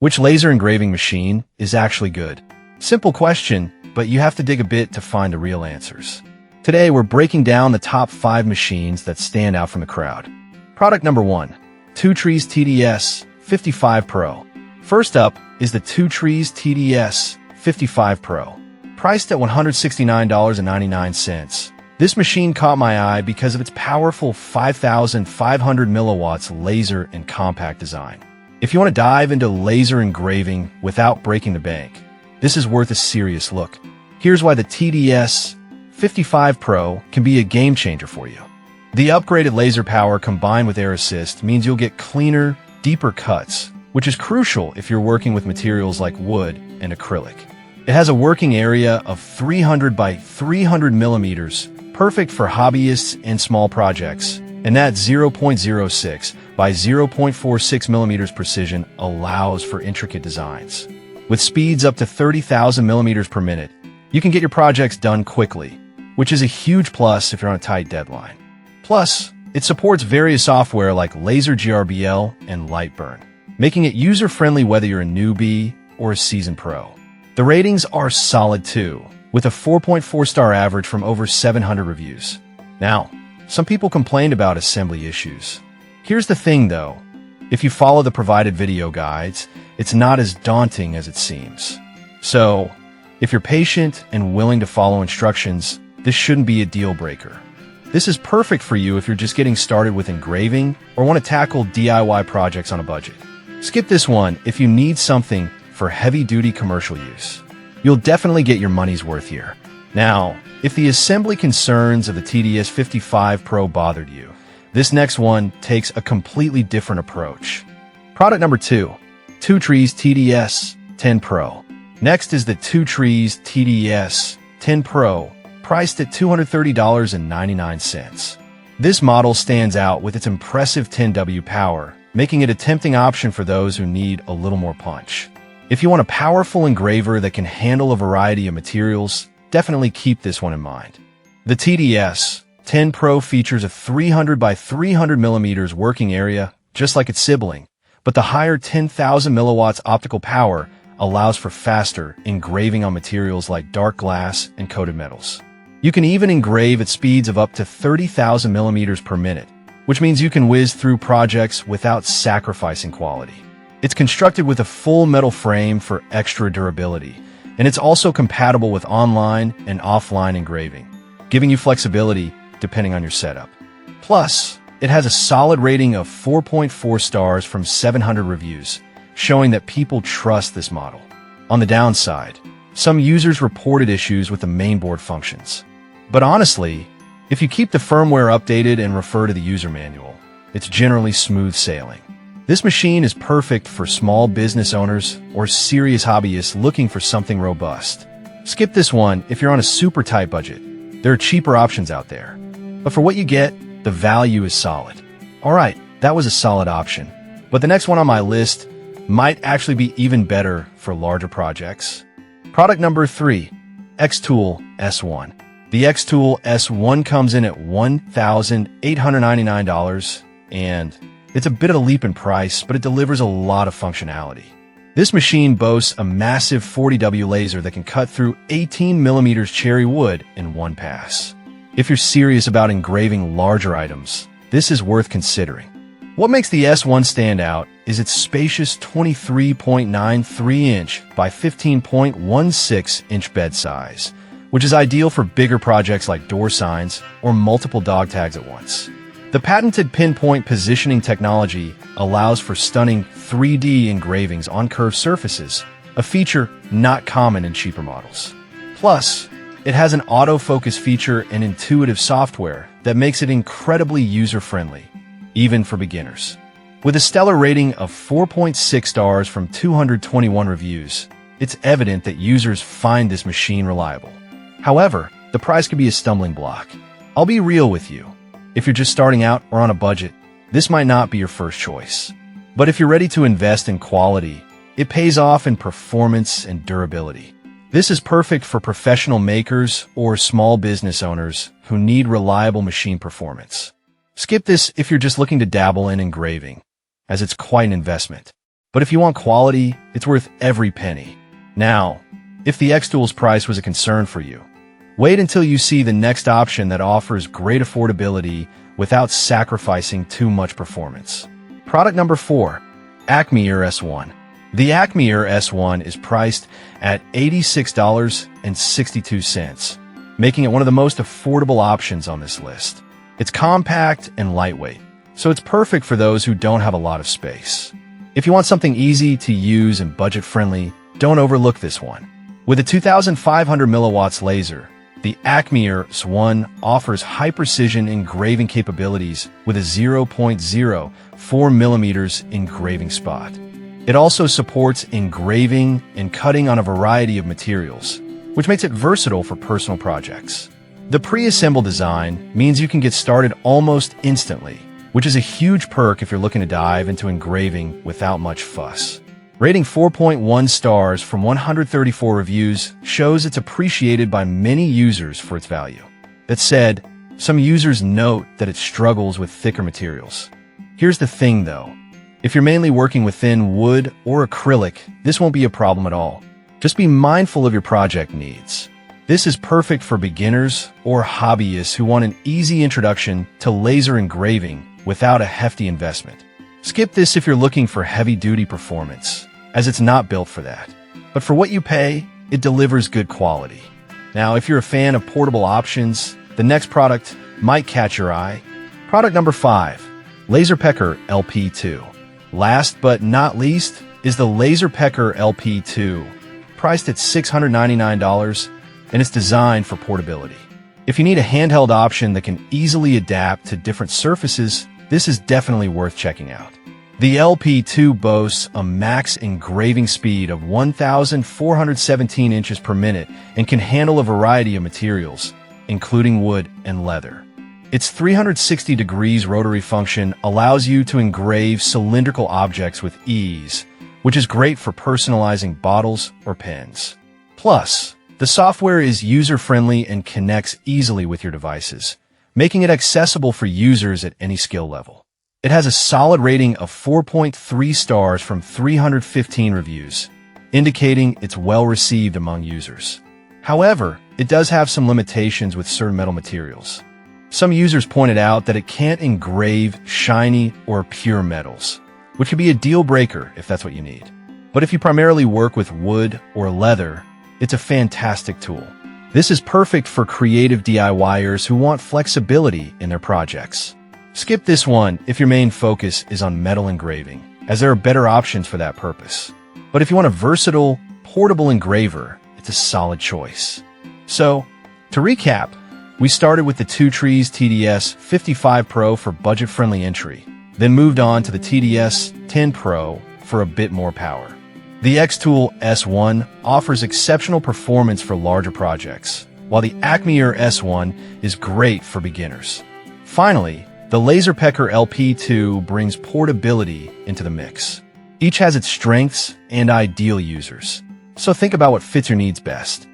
Which laser engraving machine is actually good? Simple question, but you have to dig a bit to find the real answers. Today, we're breaking down the top 5 machines that stand out from the crowd. Product number 1, Two Trees TDS 55 Pro. First up is the Two Trees TDS 55 Pro, priced at $169.99. This machine caught my eye because of its powerful 5,500 milliwatts laser and compact design. If you want to dive into laser engraving without breaking the bank, this is worth a serious look. Here's why the TDS 55 Pro can be a game changer for you. The upgraded laser power combined with air assist means you'll get cleaner, deeper cuts, which is crucial if you're working with materials like wood and acrylic. It has a working area of 300 by 300 millimeters, perfect for hobbyists and small projects, and that 0.06 by 0.46 millimeters precision allows for intricate designs. With speeds up to 30,000 millimeters per minute, you can get your projects done quickly, which is a huge plus if you're on a tight deadline. Plus, it supports various software like Laser GRBL and Lightburn, making it user-friendly whether you're a newbie or a seasoned pro. The ratings are solid too, with a 4.4-star average from over 700 reviews. Now, some people complained about assembly issues. Here's the thing though, if you follow the provided video guides, it's not as daunting as it seems. So, if you're patient and willing to follow instructions, this shouldn't be a deal breaker. This is perfect for you if you're just getting started with engraving or want to tackle DIY projects on a budget. Skip this one if you need something for heavy-duty commercial use. You'll definitely get your money's worth here. Now, if the assembly concerns of the TDS 55 Pro bothered you, this next one takes a completely different approach. Product number 2, Two Trees TDS 10 Pro. Next is the Two Trees TDS 10 Pro, priced at $230.99. This model stands out with its impressive 10W power, making it a tempting option for those who need a little more punch. If you want a powerful engraver that can handle a variety of materials, definitely keep this one in mind. The TDS 10 Pro features a 300 by 300 millimeters working area, just like its sibling, but the higher 10,000 milliwatts optical power allows for faster engraving on materials like dark glass and coated metals. You can even engrave at speeds of up to 30,000 millimeters per minute, which means you can whiz through projects without sacrificing quality. It's constructed with a full metal frame for extra durability, and it's also compatible with online and offline engraving, giving you flexibility depending on your setup. Plus, it has a solid rating of 4.4 stars from 700 reviews, showing that people trust this model. On the downside, some users reported issues with the mainboard functions. But honestly, if you keep the firmware updated and refer to the user manual, it's generally smooth sailing. This machine is perfect for small business owners or serious hobbyists looking for something robust. Skip this one if you're on a super tight budget. There are cheaper options out there. But for what you get, the value is solid. Alright, that was a solid option. But the next one on my list might actually be even better for larger projects. Product number 3, X-Tool S1. The X-Tool S1 comes in at $1,899, and it's a bit of a leap in price, but it delivers a lot of functionality. This machine boasts a massive 40W laser that can cut through 18mm cherry wood in one pass. If you're serious about engraving larger items, this is worth considering. What makes the S1 stand out is its spacious 23.93-inch by 15.16-inch bed size, which is ideal for bigger projects like door signs or multiple dog tags at once. The patented pinpoint positioning technology allows for stunning 3D engravings on curved surfaces, a feature not common in cheaper models. Plus, it has an autofocus feature and intuitive software that makes it incredibly user-friendly, even for beginners. With a stellar rating of 4.6 stars from 221 reviews, it's evident that users find this machine reliable. However, the price can be a stumbling block. I'll be real with you. If you're just starting out or on a budget, this might not be your first choice. But if you're ready to invest in quality, it pays off in performance and durability. This is perfect for professional makers or small business owners who need reliable machine performance. Skip this if you're just looking to dabble in engraving, as it's quite an investment. But if you want quality, it's worth every penny. Now, if the X-Tool's price was a concern for you, wait until you see the next option that offers great affordability without sacrificing too much performance. Product number 4, Acme Air S1. The Acme Air S1 is priced at $86.62, making it one of the most affordable options on this list. It's compact and lightweight, so it's perfect for those who don't have a lot of space. If you want something easy to use and budget-friendly, don't overlook this one. With a 2,500 milliwatts laser, the Acme Air S1 offers high-precision engraving capabilities with a 0.04 millimeters engraving spot. It also supports engraving and cutting on a variety of materials, which makes it versatile for personal projects. The pre-assembled design means you can get started almost instantly, which is a huge perk if you're looking to dive into engraving without much fuss. Rating 4.1 stars from 134 reviews shows it's appreciated by many users for its value. That said, some users note that it struggles with thicker materials. Here's the thing though. If you're mainly working with thin wood or acrylic, this won't be a problem at all. Just be mindful of your project needs. This is perfect for beginners or hobbyists who want an easy introduction to laser engraving without a hefty investment. Skip this if you're looking for heavy-duty performance, as it's not built for that. But for what you pay, it delivers good quality. Now, if you're a fan of portable options, the next product might catch your eye. Product number 5, LaserPecker LP2. Last but not least is the LaserPecker LP2, priced at $699, and it's designed for portability. If you need a handheld option that can easily adapt to different surfaces, this is definitely worth checking out. The LP2 boasts a max engraving speed of 1,417 inches per minute and can handle a variety of materials, including wood and leather. Its 360 degrees rotary function allows you to engrave cylindrical objects with ease, which is great for personalizing bottles or pens. Plus, the software is user-friendly and connects easily with your devices, making it accessible for users at any skill level. It has a solid rating of 4.3 stars from 315 reviews, indicating it's well-received among users. However, it does have some limitations with certain metal materials. Some users pointed out that it can't engrave shiny or pure metals, which could be a deal breaker if that's what you need. But if you primarily work with wood or leather, it's a fantastic tool. This is perfect for creative DIYers who want flexibility in their projects. Skip this one if your main focus is on metal engraving, as there are better options for that purpose. But if you want a versatile, portable engraver, it's a solid choice. So, to recap, we started with the Two Trees TDS 55 Pro for budget-friendly entry, then moved on to the TDS 10 Pro for a bit more power. The X-Tool S1 offers exceptional performance for larger projects, while the Acme Air S1 is great for beginners. Finally, the LaserPecker LP2 brings portability into the mix. Each has its strengths and ideal users, so think about what fits your needs best.